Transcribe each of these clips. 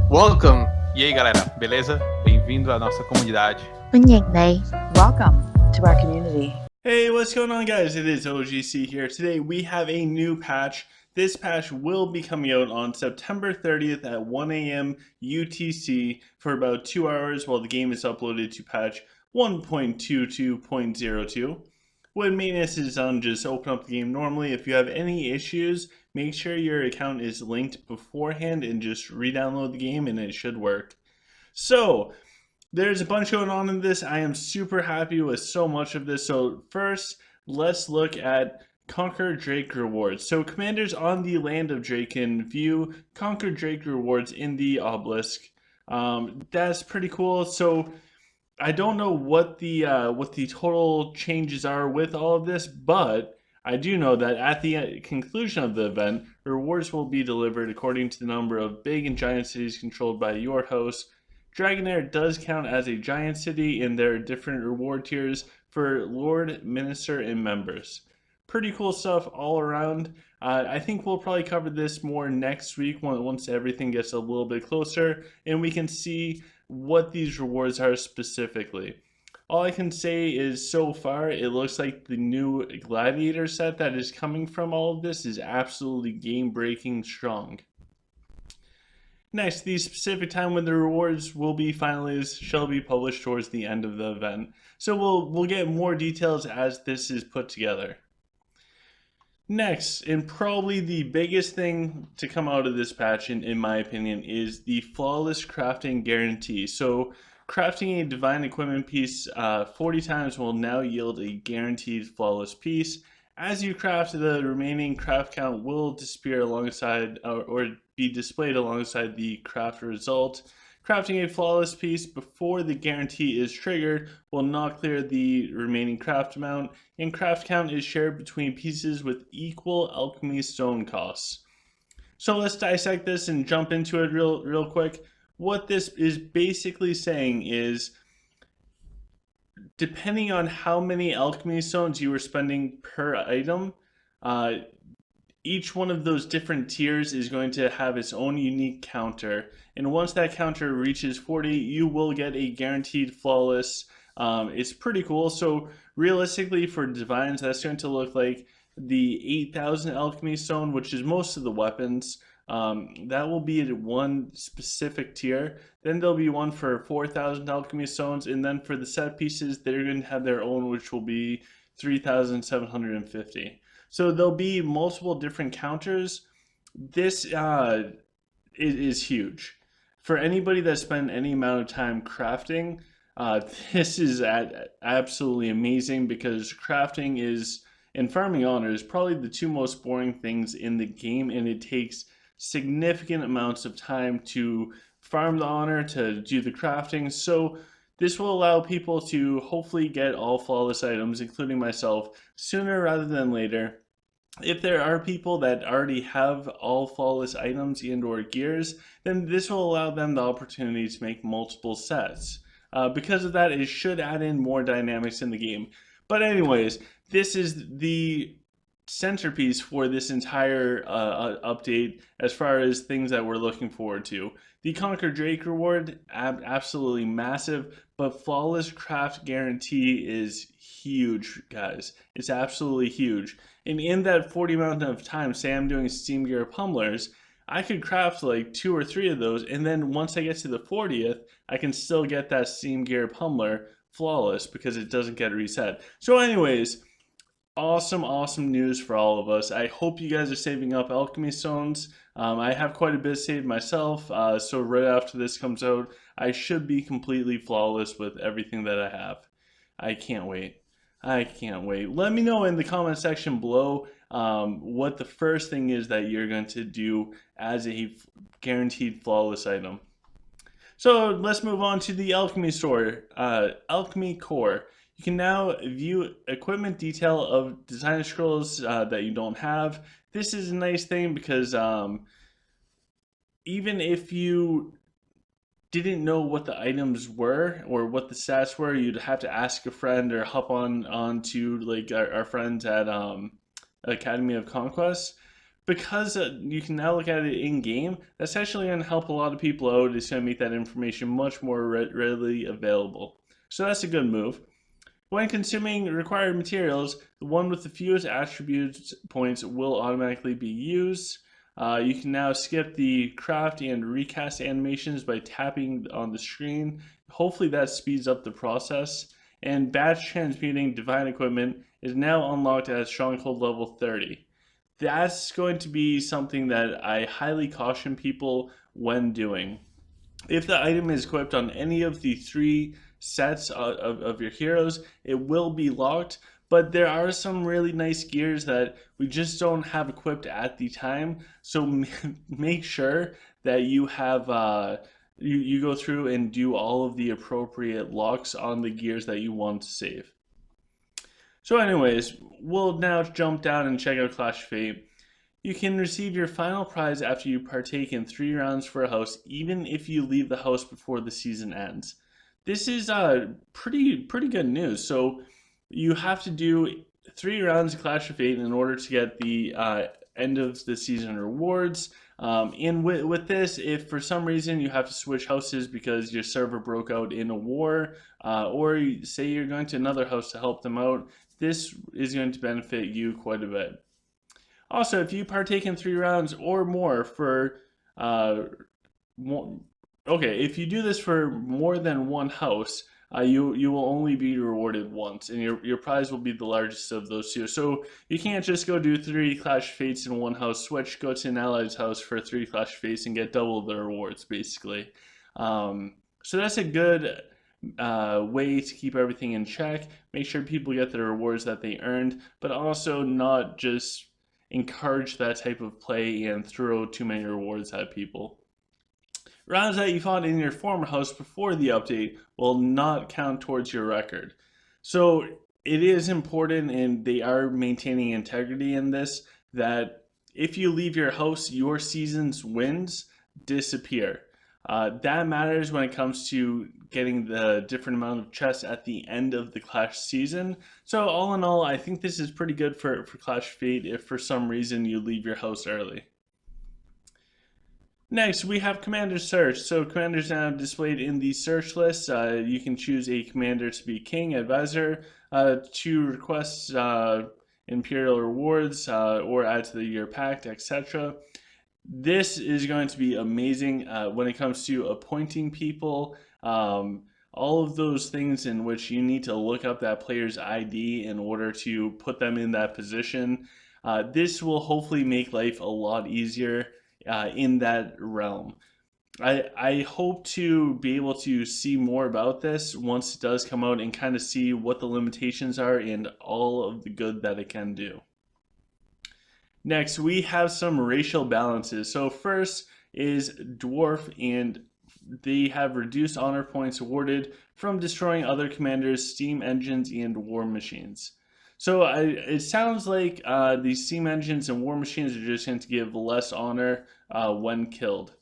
Welcome! E aí, galera, beleza? Bem-vindo à nossa comunidade. Welcome to our community. Hey, what's going on, guys? It is OGC here. Today we have a new patch. This patch will be coming out on September 30th at 1 a.m. UTC for about 2 hours while the game is uploaded to patch 1.22.02. When maintenance is done, just open up the game normally. If you have any issues, make sure your account is linked beforehand and just re-download the game and it should work. So, there's a bunch going on in this. I am super happy with so much of this. So first, let's look at Conquer Drake rewards. So commanders on the land of Drake can view Conquer Drake rewards in the obelisk. That's pretty cool. So I don't know what the total changes are with all of this, but I do know that at the conclusion of the event, rewards will be delivered according to the number of big and giant cities controlled by your host. Dragonair does count as a giant city, and there are different reward tiers for Lord, Minister, and members. Pretty cool stuff all around. I think we'll probably cover this more next week once everything gets a little bit closer and we can see what these rewards are specifically. All I can say is so far it looks like the new gladiator set that is coming from all of this is absolutely game breaking strong. Next, the specific time when the rewards will be finalized shall be published towards the end of the event. So we'll get more details as this is put together. Next, and probably the biggest thing to come out of this patch, in my opinion, is the flawless crafting guarantee. So crafting a divine equipment piece 40 times will now yield a guaranteed flawless piece. As you craft, the remaining craft count will disappear alongside or be displayed alongside the craft result. Crafting a flawless piece before the guarantee is triggered will not clear the remaining craft amount, and craft count is shared between pieces with equal alchemy stone costs. So let's dissect this and jump into it real quick. What this is basically saying is, depending on how many alchemy stones you are spending per item, each one of those different tiers is going to have its own unique counter. And once that counter reaches 40, you will get a guaranteed flawless. It's pretty cool. So realistically for divines, that's going to look like the 8,000 alchemy stone, which is most of the weapons. That will be at one specific tier. Then there'll be one for 4,000 alchemy stones. And then for the set pieces, they're going to have their own, which will be 3,750. So there'll be multiple different counters. This is huge. For anybody that spent any amount of time crafting, this is absolutely amazing because crafting is, and farming honor is probably the two most boring things in the game, and it takes significant amounts of time to farm the honor, to do the crafting. So this will allow people to hopefully get all flawless items, including myself, sooner rather than later. If there are people that already have all flawless items and or gears, then this will allow them the opportunity to make multiple sets. Because of that, it should add in more dynamics in the game. But anyways, this is the centerpiece for this entire update as far as things that we're looking forward to. The Conquer Drake reward, absolutely massive, but flawless craft guarantee is huge, guys. It's absolutely huge. And in that 40 amount of time, say I'm doing Steam Gear Pummelers, I could craft like 2 or 3 of those, and then once I get to the 40th, I can still get that Steam Gear Pummeler flawless because it doesn't get reset. So anyways, awesome news for all of us. I hope you guys are saving up alchemy stones. I have quite a bit saved myself, so right after this comes out, I should be completely flawless with everything that I have. I can't wait. Let me know in the comment section below what the first thing is that you're going to do as a guaranteed flawless item. So let's move on to the alchemy store, alchemy core. You can now view equipment detail of designer scrolls that you don't have. This is a nice thing because even if you didn't know what the items were or what the stats were, you'd have to ask a friend or hop on to like our friends at Academy of Conquest. because you can now look at it in game, that's actually going to help a lot of people out. It's going to make that information much more readily available. So that's a good move. When consuming required materials, the one with the fewest attribute points will automatically be used. You can now skip the craft and recast animations by tapping on the screen. Hopefully that speeds up the process. And batch transmuting divine equipment is now unlocked at stronghold level 30. That's going to be something that I highly caution people when doing. If the item is equipped on any of the 3 sets of your heroes, it will be locked. But there are some really nice gears that we just don't have equipped at the time. So make sure that you have you go through and do all of the appropriate locks on the gears that you want to save. So anyways, we'll now jump down and check out Clash of Fate. You can receive your final prize after you partake in 3 rounds for a house, even if you leave the house before the season ends. This is pretty good news. So you have to do 3 rounds of Clash of Fate in order to get the end of the season rewards. And with this, if for some reason you have to switch houses because your server broke out in a war, or say you're going to another house to help them out, this is going to benefit you quite a bit. Also, if you partake in 3 rounds or more for, if you do this for more than one house, you will only be rewarded once, and your prize will be the largest of those 2. So you can't just go do 3 Clash Fates in one house, switch, go to an ally's house for 3 Clash Fates, and get double the rewards, basically. So that's a good way to keep everything in check, make sure people get the rewards that they earned, but also not just encourage that type of play and throw too many rewards at people. Rounds that you fought in your former house before the update will not count towards your record. So it is important, and they are maintaining integrity in this, that if you leave your house, your season's wins disappear. That matters when it comes to getting the different amount of chests at the end of the Clash season. So all in all, I think this is pretty good for Clash Fate if for some reason you leave your house early. Next, we have Commander Search. So commanders now displayed in the search list. You can choose a commander to be king, advisor, to request Imperial rewards, or add to your pact, etc. This is going to be amazing when it comes to appointing people. All of those things in which you need to look up that player's ID in order to put them in that position. This will hopefully make life a lot easier in that realm. I hope to be able to see more about this once it does come out and kind of see what the limitations are and all of the good that it can do. Next, we have some racial balances. So first is Dwarf, and they have reduced honor points awarded from destroying other commanders' steam engines and war machines. So it sounds like these steam engines and war machines are just going to give less honor when killed.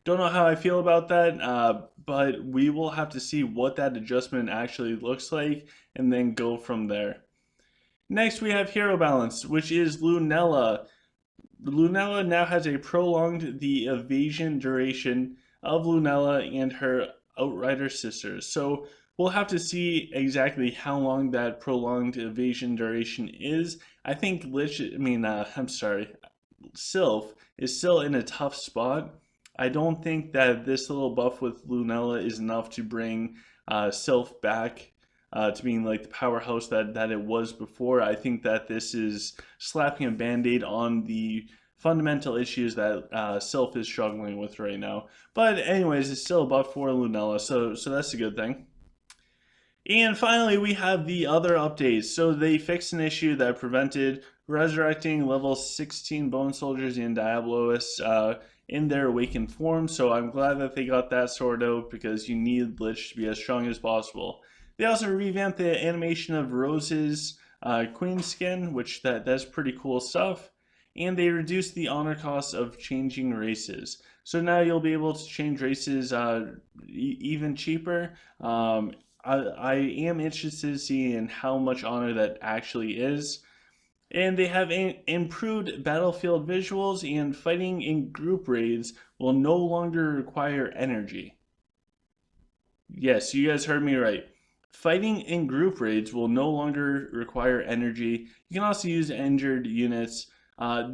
Don't know how I feel about that, but we will have to see what that adjustment actually looks like and then go from there. Next, we have Hero Balance, which is Lunella. Lunella now has a prolonged the evasion duration of Lunella and her Outrider sisters. So we'll have to see exactly how long that prolonged evasion duration is. I think Sylph is still in a tough spot. I don't think that this little buff with Lunella is enough to bring Sylph back to being like the powerhouse that it was before. I think that this is slapping a band-aid on the fundamental issues that Sylph is struggling with right now. But anyways, it's still a buff for Lunella, so that's a good thing. And finally, we have the other updates. So they fixed an issue that prevented resurrecting level 16 Bone Soldiers and Diabloists in their awakened form. So I'm glad that they got that sorted out because you need Lich to be as strong as possible. They also revamped the animation of Rose's Queen skin, which that's pretty cool stuff. And they reduced the honor cost of changing races. So now you'll be able to change races even cheaper. I am interested to see in how much honor that actually is. And they have improved battlefield visuals, and fighting in group raids will no longer require energy. Yes, you guys heard me right. Fighting in group raids will no longer require energy. You can also use injured units.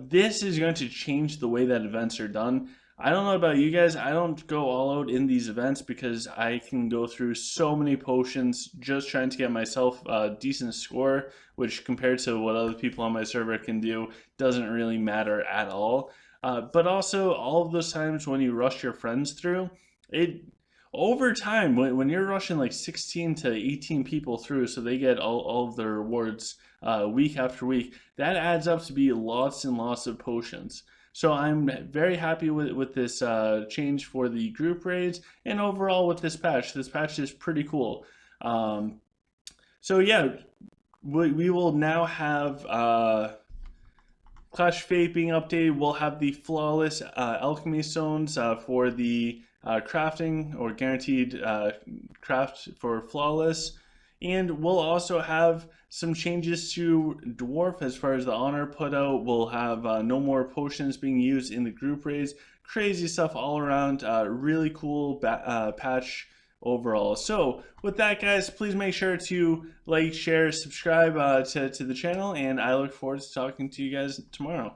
This is going to change the way that events are done. I don't know about you guys, I don't go all out in these events because I can go through so many potions just trying to get myself a decent score, which compared to what other people on my server can do doesn't really matter at all. But also, all of those times when you rush your friends through, it over time, when you're rushing like 16 to 18 people through so they get all of their rewards week after week, that adds up to be lots and lots of potions. So I'm very happy with this change for the group raids, and overall with this patch. This patch is pretty cool. So yeah, we will now have Clash of Fate being updated. We'll have the flawless alchemy stones for the crafting, or guaranteed craft for flawless. And we'll also have some changes to Dwarf as far as the honor put out. We'll have no more potions being used in the group raids. Crazy stuff all around. Really cool patch overall. So with that, guys, please make sure to like, share, subscribe to the channel, and I look forward to talking to you guys tomorrow.